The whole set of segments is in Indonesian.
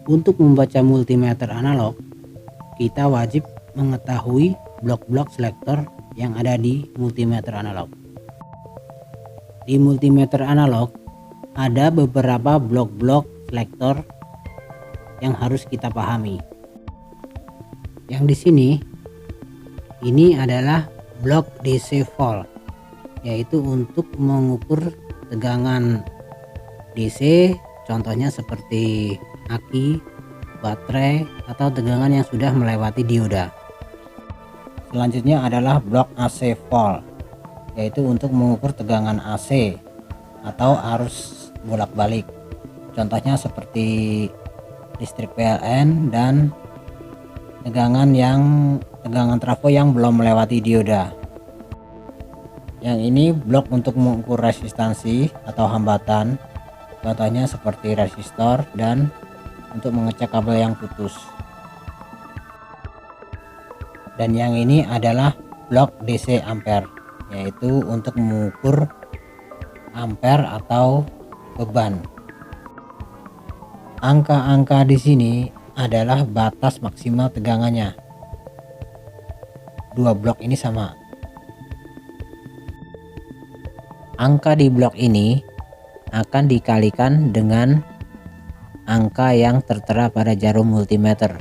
Untuk membaca multimeter analog, kita wajib mengetahui blok-blok selektor yang ada di multimeter analog. Di multimeter analog ada beberapa blok-blok selektor yang harus kita pahami. Yang di sini ini adalah blok DC volt, yaitu untuk mengukur tegangan DC, contohnya seperti aki, baterai, atau tegangan yang sudah melewati dioda. Selanjutnya adalah blok AC volt, yaitu untuk mengukur tegangan AC atau arus bolak-balik, contohnya seperti listrik PLN dan tegangan trafo yang belum melewati dioda. Yang ini blok untuk mengukur resistansi atau hambatan, contohnya seperti resistor, dan untuk mengecek kabel yang putus. Dan yang ini adalah blok DC ampere, yaitu untuk mengukur ampere atau beban. Angka-angka di sini adalah batas maksimal tegangannya. Dua blok ini sama. Angka di blok ini akan dikalikan dengan angka yang tertera pada jarum multimeter.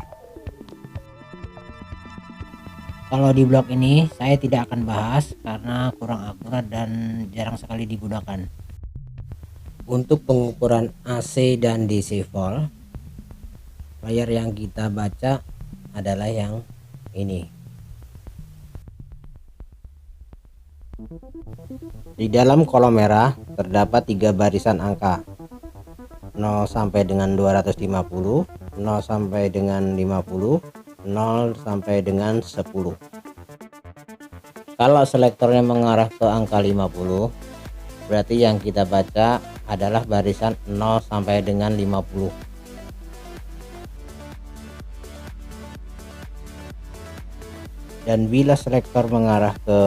Kalau di blok ini saya tidak akan bahas karena kurang akurat dan jarang sekali digunakan. Untuk pengukuran AC dan DC volt, layar yang kita baca adalah yang ini. Di dalam kolom merah terdapat 3 barisan angka, 0 sampai dengan 250, 0 sampai dengan 50, 0 sampai dengan 10. Kalau selektornya mengarah ke angka 50, berarti yang kita baca adalah barisan 0 sampai dengan 50. Dan bila selektor mengarah ke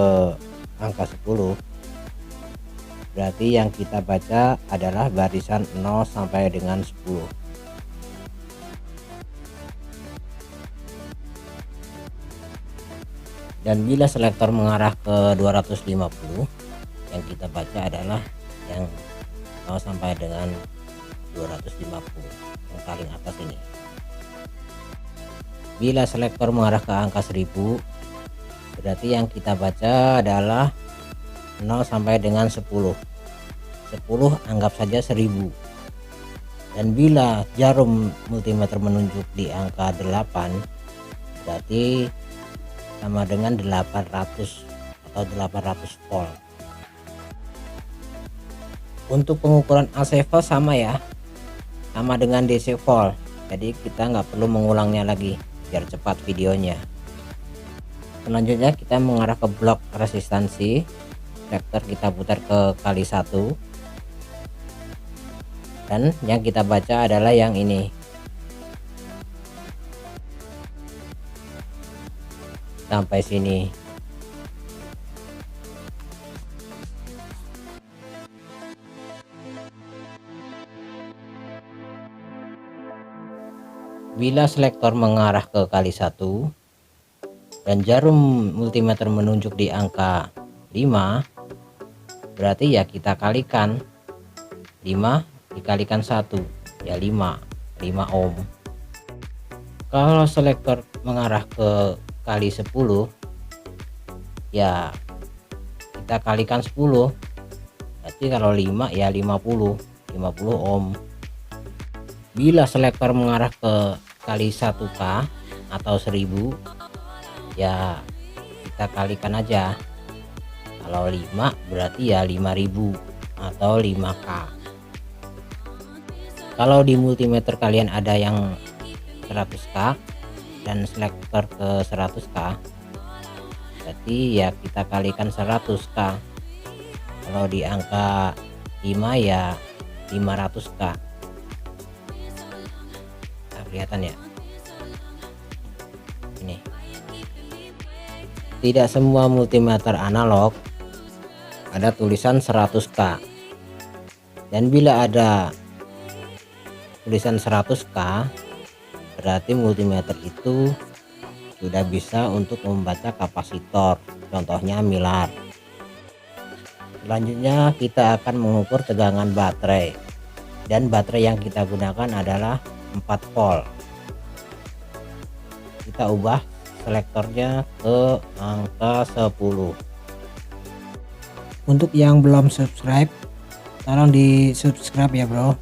angka 10, berarti yang kita baca adalah barisan 0 sampai dengan 10. Dan bila selektor mengarah ke 250, yang kita baca adalah yang 0 sampai dengan 250, yang paling atas ini. Bila selektor mengarah ke angka 1000, berarti yang kita baca adalah 0 sampai dengan 10. 10 anggap saja 1000. Dan bila jarum multimeter menunjuk di angka 8, berarti sama dengan 800 atau 800 volt. Untuk pengukuran AC volt sama ya, sama dengan DC volt, jadi kita nggak perlu mengulangnya lagi biar cepat videonya. Selanjutnya kita mengarah ke blok resistansi, vektor kita putar ke kali 1, dan yang kita baca adalah yang ini. Sampai sini. Bila selektor mengarah ke kali 1 dan jarum multimeter menunjuk di angka 5, berarti ya kita kalikan 5 dikalikan 1, ya 5 ohm. Kalau selektor mengarah ke kali 10, ya kita kalikan 10, berarti kalau 5 ya 50 ohm. Bila selektor mengarah ke kali 1K atau 1000, ya kita kalikan aja. Kalau 5 berarti ya 5000 atau 5K. Kalau di multimeter kalian ada yang 100K dan selektor ke 100K, berarti ya kita kalikan 100K. Kalau di angka 5 ya 500K. Nah, kelihatan ya ini. Tidak semua multimeter analog ada tulisan 100K, dan bila ada tulisan 100K berarti multimeter itu sudah bisa untuk membaca kapasitor, contohnya milar. Selanjutnya kita akan mengukur tegangan baterai, dan baterai yang kita gunakan adalah 4 volt. Kita ubah selektornya ke angka 10. Untuk yang belum subscribe, tolong di subscribe ya bro.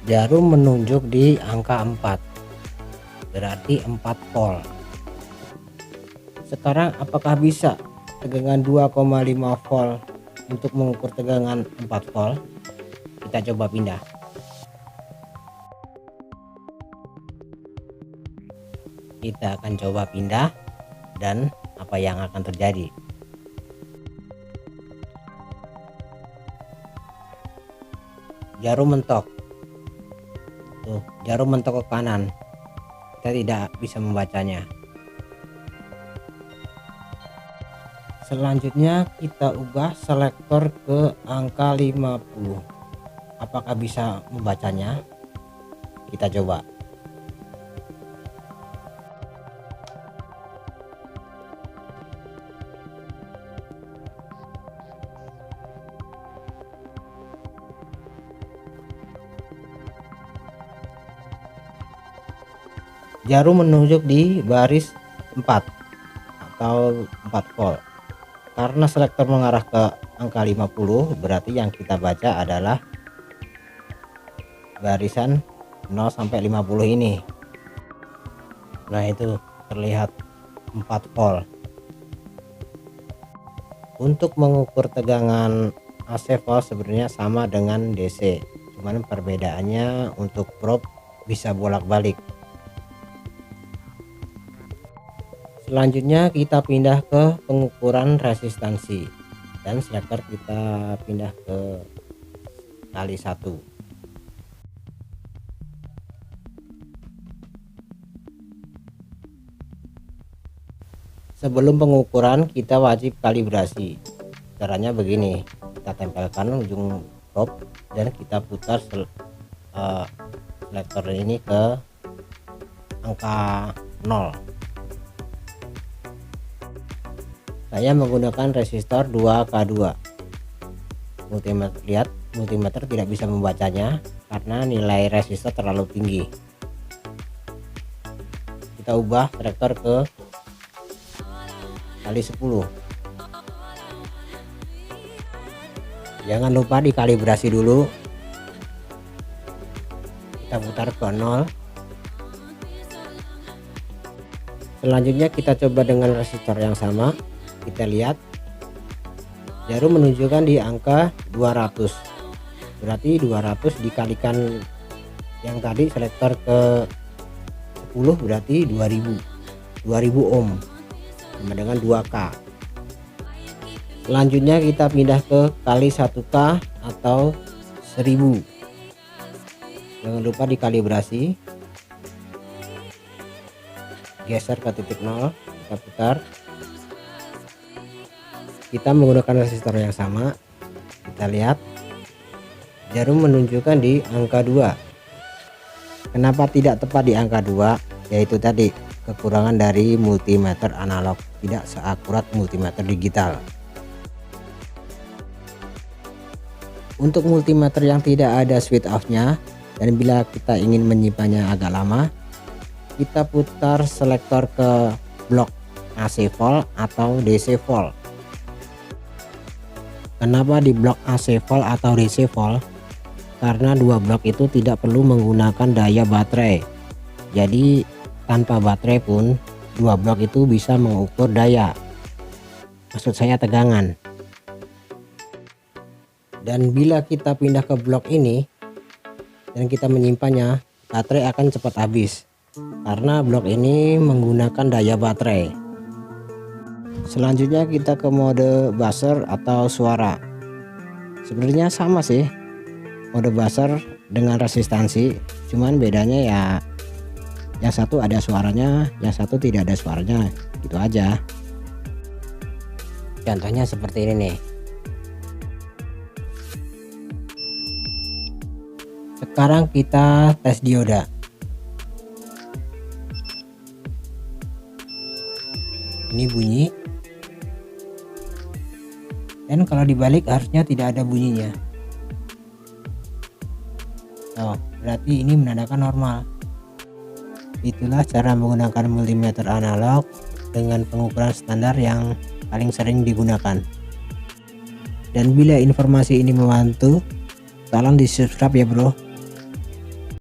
Jarum menunjuk di angka 4, berarti 4 volt. Sekarang apakah bisa tegangan 2,5 volt untuk mengukur tegangan 4 volt? Kita coba pindah. Kita akan coba pindah, dan apa yang akan terjadi? Jarum mentok. Tuh, jarum mentok ke kanan. Kita tidak bisa membacanya. Selanjutnya kita ubah selektor ke angka 50. Apakah bisa membacanya? Kita coba. Jarum menunjuk di baris 4 atau 4 volt. Karena selektor mengarah ke angka 50, berarti yang kita baca adalah barisan 0 sampai 50 ini. Nah, itu terlihat 4 volt. Untuk mengukur tegangan AC volt sebenarnya sama dengan DC, cuman perbedaannya untuk probe bisa bolak-balik. Selanjutnya kita pindah ke pengukuran resistansi, dan selektor kita pindah ke kali 1. Sebelum pengukuran kita wajib kalibrasi. Caranya begini, kita tempelkan ujung probe dan kita putar selektor ini ke angka 0. Saya menggunakan resistor 2K2. Multimeter, lihat, multimeter tidak bisa membacanya karena nilai resistor terlalu tinggi. Kita ubah selektor ke kali 10. Jangan lupa dikalibrasi dulu. Kita putar ke 0. Selanjutnya kita coba dengan resistor yang sama. Kita lihat jarum menunjukkan di angka 200, berarti 200 dikalikan yang tadi selektor ke 10 berarti 2000 ohm sama dengan 2K. Selanjutnya kita pindah ke kali 1K atau 1000. Jangan lupa dikalibrasi, geser ke titik 0, kita putar. Kita menggunakan resistor yang sama. Kita lihat jarum menunjukkan di angka 2. Kenapa tidak tepat di angka 2? Yaitu tadi kekurangan dari multimeter analog, tidak seakurat multimeter digital. Untuk multimeter yang tidak ada switch off-nya, dan bila kita ingin menyimpannya agak lama, kita putar selektor ke blok AC volt atau DC volt. Kenapa di blok AC volt atau DC volt? Karena dua blok itu tidak perlu menggunakan daya baterai. Jadi tanpa baterai pun dua blok itu bisa mengukur daya. Maksud saya tegangan. Dan bila kita pindah ke blok ini dan kita menyimpannya, baterai akan cepat habis. Karena blok ini menggunakan daya baterai. Selanjutnya kita ke mode buzzer atau suara. Sebenarnya sama sih mode buzzer dengan resistansi, cuman bedanya ya Yang satu ada suaranya, yang satu tidak ada suaranya, gitu aja. Contohnya seperti ini nih. Sekarang kita tes dioda. Ini bunyi. Dan kalau dibalik harusnya tidak ada bunyinya. Oh, berarti ini menandakan normal. Itulah cara menggunakan multimeter analog dengan pengukuran standar yang paling sering digunakan. Dan bila informasi ini membantu, tolong di subscribe ya bro.